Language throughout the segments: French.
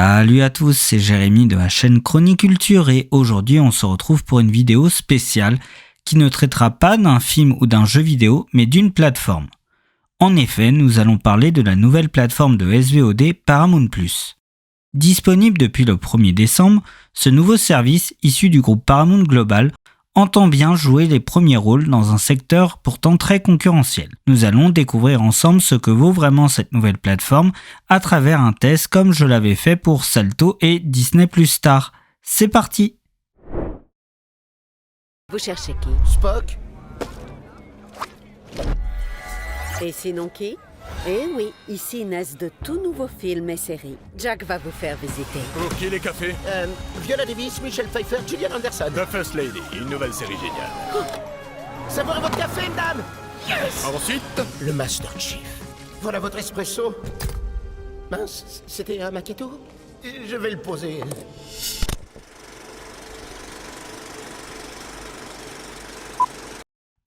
Salut à tous, c'est Jérémy de la chaîne Chroniculture et aujourd'hui on se retrouve pour une vidéo spéciale qui ne traitera pas d'un film ou d'un jeu vidéo mais d'une plateforme. En effet, nous allons parler de la nouvelle plateforme de SVOD Paramount+. Disponible depuis le 1er décembre, ce nouveau service issu du groupe Paramount Global entend bien jouer les premiers rôles dans un secteur pourtant très concurrentiel. Nous allons découvrir ensemble ce que vaut vraiment cette nouvelle plateforme à travers un test comme je l'avais fait pour Salto et Disney+ Star. C'est parti! Vous cherchez qui? Spock? Et sinon qui? Eh oui, ici naissent de tout nouveaux films et séries. Jack va vous faire visiter. Pour qui les cafés? Viola Davis, Michelle Pfeiffer, Gillian Anderson. The First Lady, une nouvelle série géniale. Savourez votre café, madame! Yes! Ensuite, Le Master Chief. Voilà votre espresso. Mince, c'était un macchiato? Je vais le poser.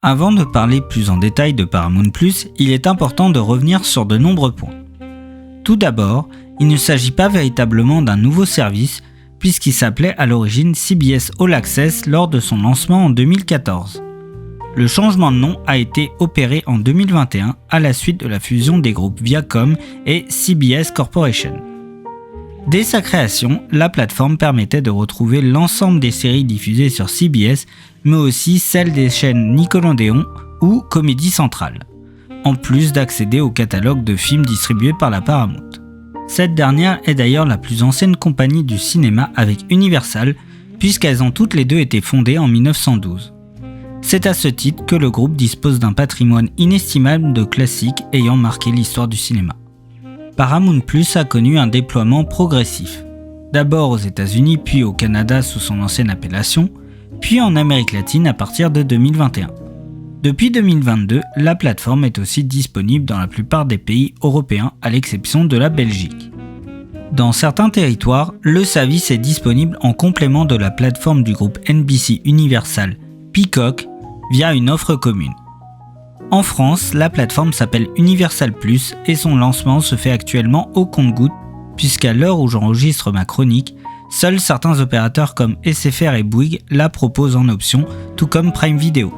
Avant de parler plus en détail de Paramount+, il est important de revenir sur de nombreux points. Tout d'abord, il ne s'agit pas véritablement d'un nouveau service puisqu'il s'appelait à l'origine CBS All Access lors de son lancement en 2014. Le changement de nom a été opéré en 2021 à la suite de la fusion des groupes Viacom et CBS Corporation. Dès sa création, la plateforme permettait de retrouver l'ensemble des séries diffusées sur CBS, mais aussi celles des chaînes Nickelodeon ou Comédie Centrale, en plus d'accéder au catalogue de films distribués par la Paramount. Cette dernière est d'ailleurs la plus ancienne compagnie du cinéma avec Universal, puisqu'elles ont toutes les deux été fondées en 1912. C'est à ce titre que le groupe dispose d'un patrimoine inestimable de classiques ayant marqué l'histoire du cinéma. Paramount+ a connu un déploiement progressif, d'abord aux États-Unis puis au Canada sous son ancienne appellation, puis en Amérique latine à partir de 2021. Depuis 2022, la plateforme est aussi disponible dans la plupart des pays européens à l'exception de la Belgique. Dans certains territoires, le service est disponible en complément de la plateforme du groupe NBC Universal Peacock via une offre commune. En France, la plateforme s'appelle Universal+ et son lancement se fait actuellement au compte-gouttes puisqu'à l'heure où j'enregistre ma chronique, seuls certains opérateurs comme SFR et Bouygues la proposent en option, tout comme Prime Video.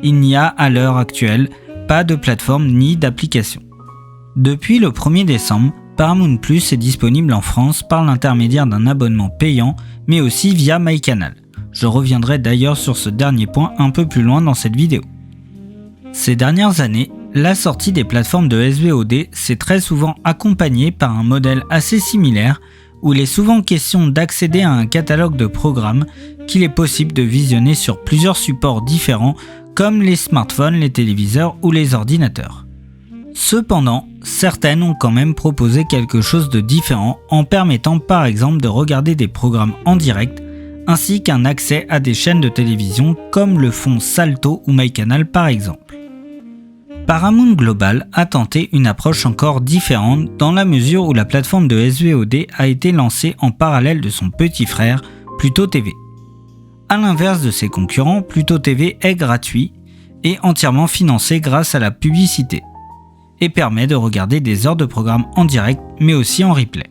Il n'y a à l'heure actuelle pas de plateforme ni d'application. Depuis le 1er décembre, Paramount+ est disponible en France par l'intermédiaire d'un abonnement payant mais aussi via MyCanal. Je reviendrai d'ailleurs sur ce dernier point un peu plus loin dans cette vidéo. Ces dernières années, la sortie des plateformes de SVOD s'est très souvent accompagnée par un modèle assez similaire où il est souvent question d'accéder à un catalogue de programmes qu'il est possible de visionner sur plusieurs supports différents comme les smartphones, les téléviseurs ou les ordinateurs. Cependant, certaines ont quand même proposé quelque chose de différent en permettant par exemple de regarder des programmes en direct ainsi qu'un accès à des chaînes de télévision comme le font Salto ou MyCanal par exemple. Paramount Global a tenté une approche encore différente dans la mesure où la plateforme de SVOD a été lancée en parallèle de son petit frère, Pluto TV. A l'inverse de ses concurrents, Pluto TV est gratuit et entièrement financé grâce à la publicité et permet de regarder des heures de programmes en direct mais aussi en replay.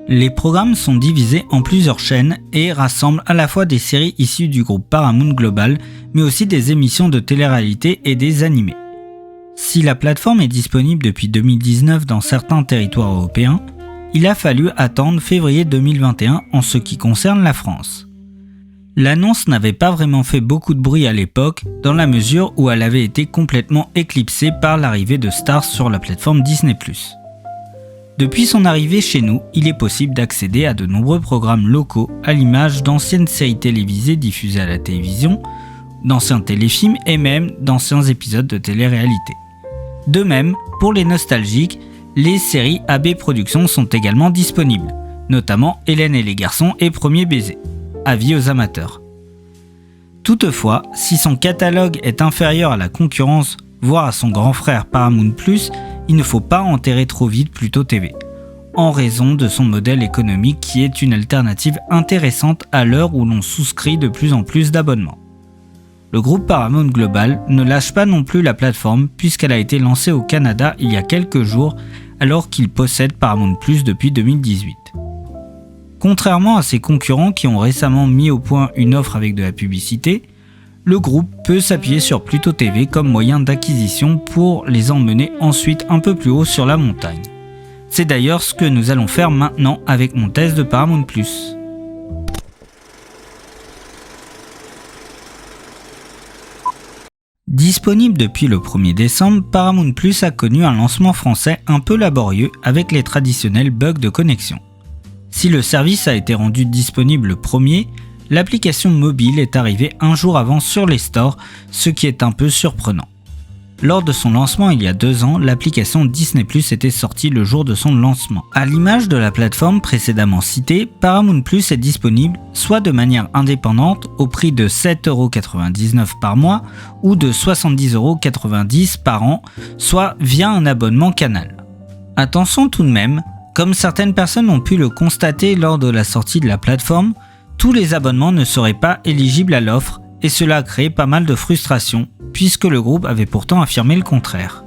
Les programmes sont divisés en plusieurs chaînes et rassemblent à la fois des séries issues du groupe Paramount Global mais aussi des émissions de télé-réalité et des animés. Si la plateforme est disponible depuis 2019 dans certains territoires européens, il a fallu attendre février 2021 en ce qui concerne la France. L'annonce n'avait pas vraiment fait beaucoup de bruit à l'époque, dans la mesure où elle avait été complètement éclipsée par l'arrivée de Starz sur la plateforme Disney+. Depuis son arrivée chez nous, il est possible d'accéder à de nombreux programmes locaux à l'image d'anciennes séries télévisées diffusées à la télévision, d'anciens téléfilms et même d'anciens épisodes de télé-réalité. De même, pour les nostalgiques, les séries AB Productions sont également disponibles, notamment Hélène et les garçons et Premier baiser. Avis aux amateurs. Toutefois, si son catalogue est inférieur à la concurrence, voire à son grand frère Paramount+, il ne faut pas enterrer trop vite Pluto TV, en raison de son modèle économique qui est une alternative intéressante à l'heure où l'on souscrit de plus en plus d'abonnements. Le groupe Paramount Global ne lâche pas non plus la plateforme puisqu'elle a été lancée au Canada il y a quelques jours alors qu'il possède Paramount+ depuis 2018. Contrairement à ses concurrents qui ont récemment mis au point une offre avec de la publicité, le groupe peut s'appuyer sur Pluto TV comme moyen d'acquisition pour les emmener ensuite un peu plus haut sur la montagne. C'est d'ailleurs ce que nous allons faire maintenant avec mon test de Paramount+. Disponible depuis le 1er décembre, Paramount+ a connu un lancement français un peu laborieux avec les traditionnels bugs de connexion. Si le service a été rendu disponible le 1er, l'application mobile est arrivée un jour avant sur les stores, ce qui est un peu surprenant. Lors de son lancement il y a 2 ans, l'application Disney+ était sortie le jour de son lancement. À l'image de la plateforme précédemment citée, Paramount+ est disponible soit de manière indépendante au prix de 7,99€ par mois ou de 70,90€ par an, soit via un abonnement Canal. Attention tout de même, comme certaines personnes ont pu le constater lors de la sortie de la plateforme, tous les abonnements ne seraient pas éligibles à l'offre et cela a créé pas mal de frustration puisque le groupe avait pourtant affirmé le contraire.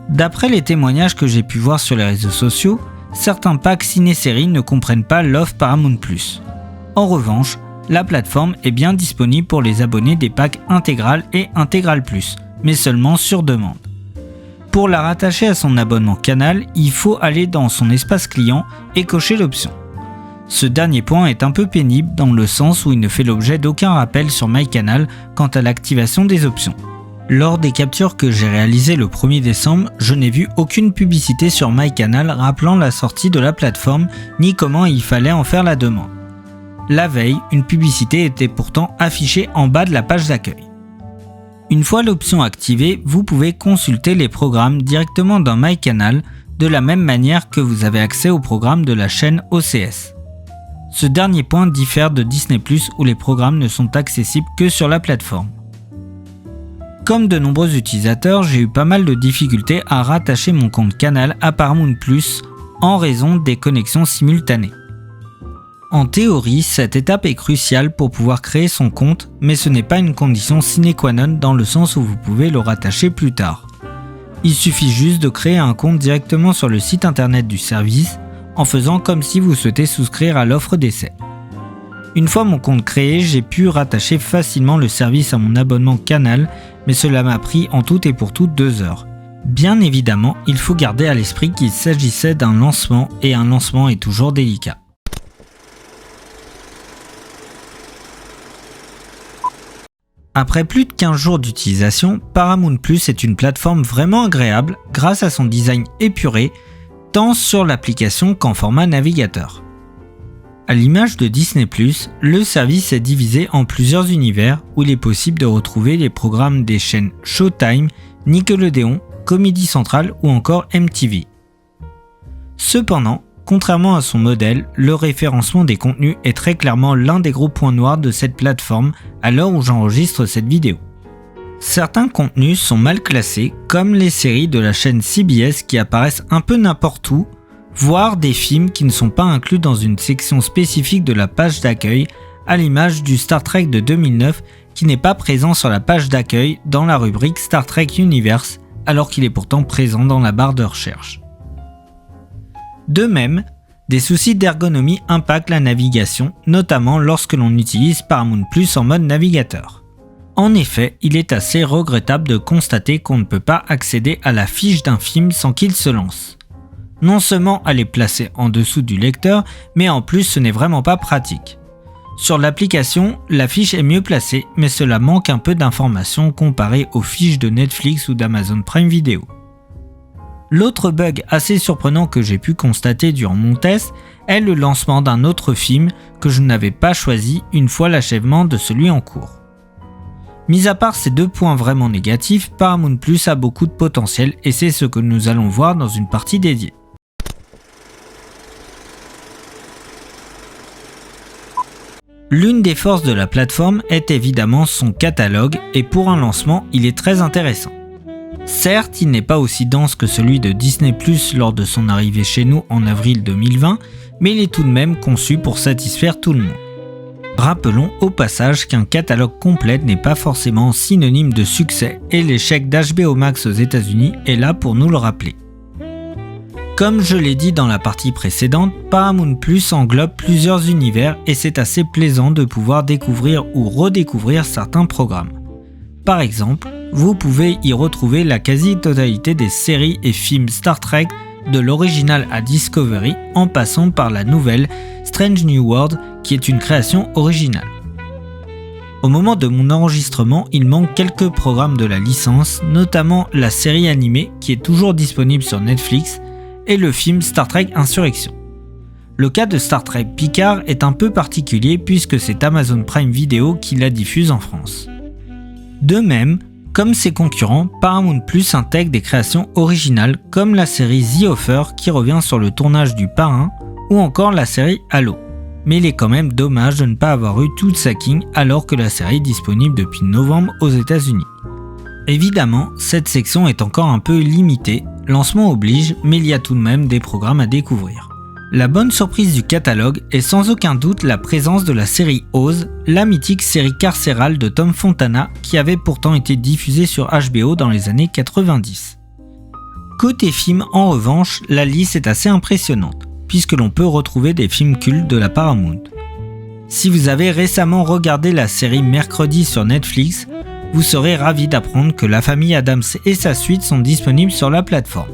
D'après les témoignages que j'ai pu voir sur les réseaux sociaux, certains packs ciné-séries ne comprennent pas l'offre Paramount+. En revanche, la plateforme est bien disponible pour les abonnés des packs Intégral et Intégral+, mais seulement sur demande. Pour la rattacher à son abonnement Canal, il faut aller dans son espace client et cocher l'option. Ce dernier point est un peu pénible dans le sens où il ne fait l'objet d'aucun rappel sur MyCanal quant à l'activation des options. Lors des captures que j'ai réalisées le 1er décembre, je n'ai vu aucune publicité sur MyCanal rappelant la sortie de la plateforme ni comment il fallait en faire la demande. La veille, une publicité était pourtant affichée en bas de la page d'accueil. Une fois l'option activée, vous pouvez consulter les programmes directement dans MyCanal de la même manière que vous avez accès aux programmes de la chaîne OCS. Ce dernier point diffère de Disney+, où les programmes ne sont accessibles que sur la plateforme. Comme de nombreux utilisateurs, j'ai eu pas mal de difficultés à rattacher mon compte Canal à Paramount+, en raison des connexions simultanées. En théorie, cette étape est cruciale pour pouvoir créer son compte, mais ce n'est pas une condition sine qua non dans le sens où vous pouvez le rattacher plus tard. Il suffit juste de créer un compte directement sur le site internet du service, en faisant comme si vous souhaitez souscrire à l'offre d'essai. Une fois mon compte créé, j'ai pu rattacher facilement le service à mon abonnement Canal, mais cela m'a pris en tout et pour tout 2 heures. Bien évidemment, il faut garder à l'esprit qu'il s'agissait d'un lancement et un lancement est toujours délicat. Après plus de 15 jours d'utilisation, Paramount+ est une plateforme vraiment agréable grâce à son design épuré, tant sur l'application qu'en format navigateur. À l'image de Disney+, le service est divisé en plusieurs univers où il est possible de retrouver les programmes des chaînes Showtime, Nickelodeon, Comedy Central ou encore MTV. Cependant, contrairement à son modèle, le référencement des contenus est très clairement l'un des gros points noirs de cette plateforme à l'heure où j'enregistre cette vidéo. Certains contenus sont mal classés, comme les séries de la chaîne CBS qui apparaissent un peu n'importe où, voire des films qui ne sont pas inclus dans une section spécifique de la page d'accueil, à l'image du Star Trek de 2009 qui n'est pas présent sur la page d'accueil dans la rubrique Star Trek Universe, alors qu'il est pourtant présent dans la barre de recherche. De même, des soucis d'ergonomie impactent la navigation, notamment lorsque l'on utilise Paramount+ en mode navigateur. En effet, il est assez regrettable de constater qu'on ne peut pas accéder à la fiche d'un film sans qu'il se lance. Non seulement elle est placée en dessous du lecteur, mais en plus ce n'est vraiment pas pratique. Sur l'application, la fiche est mieux placée, mais cela manque un peu d'informations comparé aux fiches de Netflix ou d'Amazon Prime Video. L'autre bug assez surprenant que j'ai pu constater durant mon test est le lancement d'un autre film que je n'avais pas choisi une fois l'achèvement de celui en cours. Mis à part ces 2 points vraiment négatifs, Paramount+ a beaucoup de potentiel et c'est ce que nous allons voir dans une partie dédiée. L'une des forces de la plateforme est évidemment son catalogue et pour un lancement, il est très intéressant. Certes, il n'est pas aussi dense que celui de Disney+ lors de son arrivée chez nous en avril 2020, mais il est tout de même conçu pour satisfaire tout le monde. Rappelons au passage qu'un catalogue complet n'est pas forcément synonyme de succès et l'échec d'HBO Max aux États-Unis est là pour nous le rappeler. Comme je l'ai dit dans la partie précédente, Paramount Plus englobe plusieurs univers et c'est assez plaisant de pouvoir découvrir ou redécouvrir certains programmes. Par exemple, vous pouvez y retrouver la quasi-totalité des séries et films Star Trek, de l'original à Discovery en passant par la nouvelle Strange New World qui est une création originale. Au moment de mon enregistrement, il manque quelques programmes de la licence, notamment la série animée qui est toujours disponible sur Netflix et le film Star Trek Insurrection. Le cas de Star Trek Picard est un peu particulier puisque c'est Amazon Prime Video qui la diffuse en France. De même, comme ses concurrents, Paramount Plus intègre des créations originales comme la série The Offer qui revient sur le tournage du Parrain ou encore la série Halo. Mais il est quand même dommage de ne pas avoir eu tout Sacking alors que la série est disponible depuis novembre aux États-Unis. Évidemment, cette section est encore un peu limitée, lancement oblige, mais il y a tout de même des programmes à découvrir. La bonne surprise du catalogue est sans aucun doute la présence de la série Oz, la mythique série carcérale de Tom Fontana qui avait pourtant été diffusée sur HBO dans les années 90. Côté film, en revanche, la liste est assez impressionnante, puisque l'on peut retrouver des films cultes de la Paramount. Si vous avez récemment regardé la série Mercredi sur Netflix, vous serez ravi d'apprendre que La Famille Addams et sa suite sont disponibles sur la plateforme.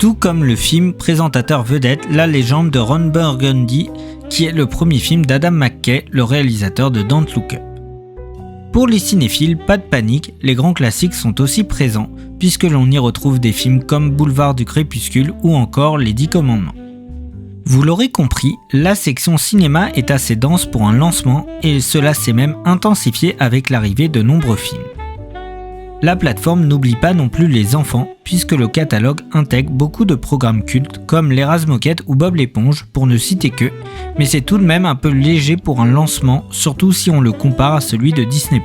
Tout comme le film présentateur vedette La Légende de Ron Burgundy, qui est le premier film d'Adam McKay, le réalisateur de Don't Look Up. Pour les cinéphiles, pas de panique, les grands classiques sont aussi présents, puisque l'on y retrouve des films comme Boulevard du Crépuscule ou encore Les 10 Commandements. Vous l'aurez compris, la section cinéma est assez dense pour un lancement et cela s'est même intensifié avec l'arrivée de nombreux films. La plateforme n'oublie pas non plus les enfants puisque le catalogue intègre beaucoup de programmes cultes comme Les Razmoquettes ou Bob l'éponge pour ne citer que, mais c'est tout de même un peu léger pour un lancement, surtout si on le compare à celui de Disney+.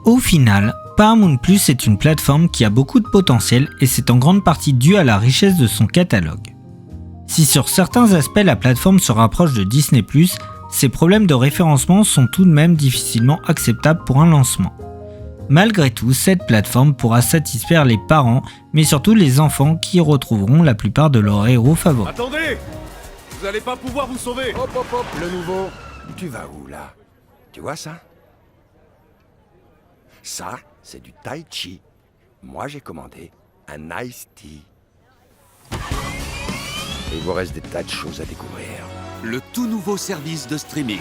Au final, Paramount Plus est une plateforme qui a beaucoup de potentiel et c'est en grande partie dû à la richesse de son catalogue. Si sur certains aspects la plateforme se rapproche de Disney+, ses problèmes de référencement sont tout de même difficilement acceptables pour un lancement. Malgré tout, cette plateforme pourra satisfaire les parents, mais surtout les enfants qui y retrouveront la plupart de leurs héros favoris. Attendez! Vous allez pas pouvoir vous sauver! Hop, hop, hop, le nouveau. Tu vas où, là? Tu vois ça? Ça, c'est du tai chi. Moi, j'ai commandé un iced tea. Il vous reste des tas de choses à découvrir. Le tout nouveau service de streaming.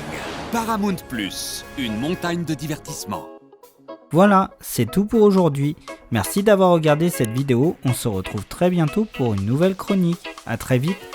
Paramount Plus, une montagne de divertissement. Voilà, c'est tout pour aujourd'hui. Merci d'avoir regardé cette vidéo, on se retrouve très bientôt pour une nouvelle chronique. À très vite.